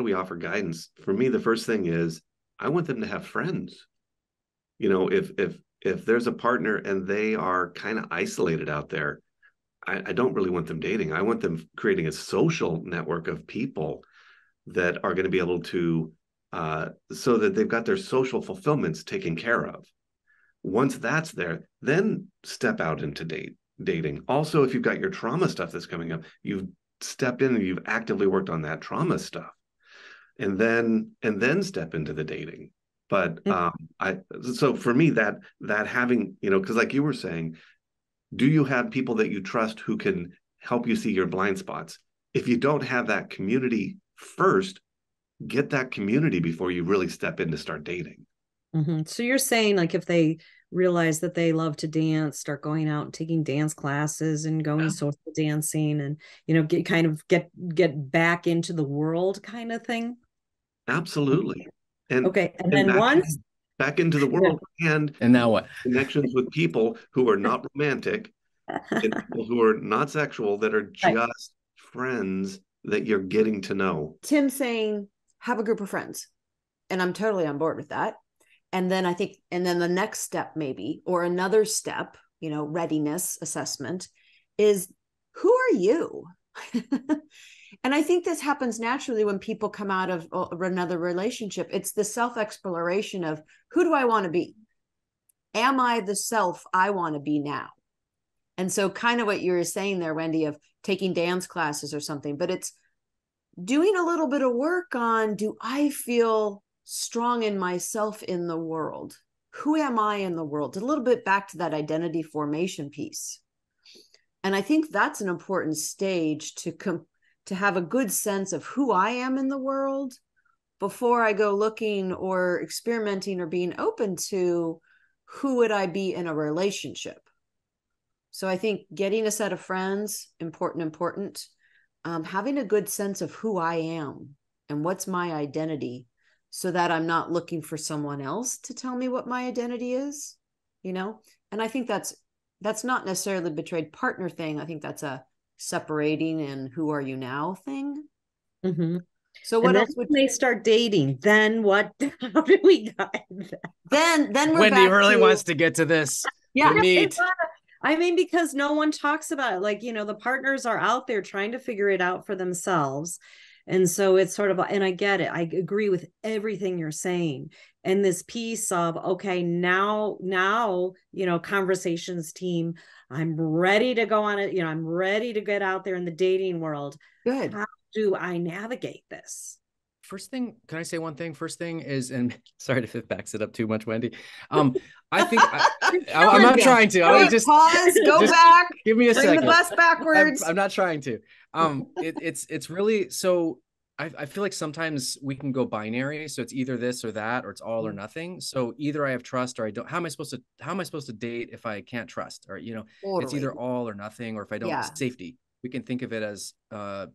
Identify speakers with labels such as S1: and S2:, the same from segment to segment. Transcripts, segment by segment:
S1: do we offer guidance? For me, the first thing is I want them to have friends. If there's a partner and they are kind of isolated out there, I don't really want them dating. I want them creating a social network of people that are going to be able to, so that they've got their social fulfillments taken care of. Once that's there, then step out into dating. Also, if you've got your trauma stuff that's coming up, you've stepped in and you've actively worked on that trauma stuff, and then step into the dating. But so for me, that having, because like you were saying, do you have people that you trust who can help you see your blind spots? If you don't have that community first, get that community before you really step in to start dating.
S2: Mm-hmm. So you're saying, like, if they realize that they love to dance, start going out and taking dance classes and going social dancing, and get back into the world, kind of thing.
S1: Absolutely.
S2: Okay, and
S1: And
S2: then once
S1: back into the world, and
S3: now what?
S1: Connections with people who are not romantic and people who are not sexual, that are just friends that you're getting to know.
S4: Tim saying have a group of friends, and I'm totally on board with that. And then the next step, maybe, or another step, readiness assessment, is who are you? And I think this happens naturally when people come out of another relationship. It's the self-exploration of, who do I want to be? Am I the self I want to be now? And so kind of what you were saying there, Wendy, of taking dance classes or something, but it's doing a little bit of work on, do I feel strong in myself in the world? Who am I in the world? A little bit back to that identity formation piece. And I think that's an important stage to have a good sense of who I am in the world before I go looking or experimenting or being open to who would I be in a relationship. So I think getting a set of friends, important. Having a good sense of who I am and what's my identity, so that I'm not looking for someone else to tell me what my identity is, And I think that's not necessarily a betrayed partner thing. I think that's a separating and who are you now thing.
S2: Mm-hmm.
S4: So what else
S2: would they start dating? Then what? How do we guide that?
S4: Then we're
S3: Wendy really wants to get to this.
S4: Yeah.
S3: Meet.
S2: I mean, because no one talks about it. Like, the partners are out there trying to figure it out for themselves. And so it's sort of, and I get it. I agree with everything you're saying. And this piece of, okay, now, conversations team, I'm ready to go on it. I'm ready to get out there in the dating world.
S4: Good.
S2: How do I navigate this?
S3: First thing, can I say one thing? First thing is, and sorry if it backs it up too much, Wendy. I think I'm not trying to. I
S4: just pause, go back.
S3: Give me a second.
S4: Bring the bus backwards.
S3: I'm not trying to. It's really, so I feel like sometimes we can go binary. So it's either this or that, or it's all or nothing. So either I have trust or I don't. How am I supposed to date if I can't trust? Or
S4: Totally.
S3: It's either all or nothing, or if I don't, safety. We can think of it as a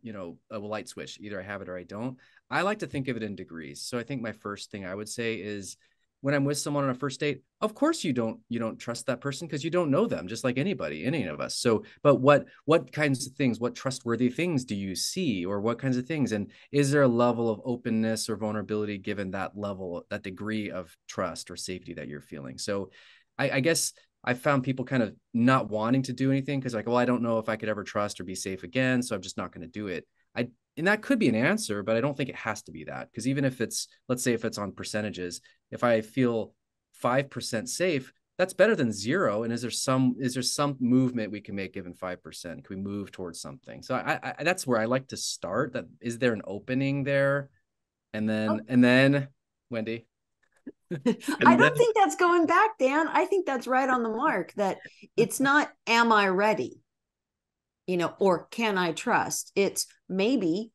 S3: light switch. Either I have it or I don't. I like to think of it in degrees. So I think my first thing I would say is, when I'm with someone on a first date, of course you don't trust that person because you don't know them, just like any of us. So, but what kinds of things, what trustworthy things do you see, or what kinds of things? And is there a level of openness or vulnerability given that level, that degree of trust or safety that you're feeling? So I guess I found people kind of not wanting to do anything because, like, well, I don't know if I could ever trust or be safe again, so I'm just not going to do it. And that could be an answer, but I don't think it has to be that. Because even if it's, let's say if it's on percentages, if I feel 5% safe, that's better than 0. And is there some movement we can make given 5%? Can we move towards something? So I that's where I like to start. That is there an opening there? And then Wendy.
S4: I don't think that's going back, Dan. I think that's right on the mark, that it's not, am I ready? Or can I trust? It's maybe.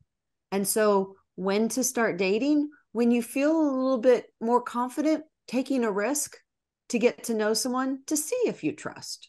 S4: And so when to start dating, when you feel a little bit more confident taking a risk to get to know someone, to see if you trust.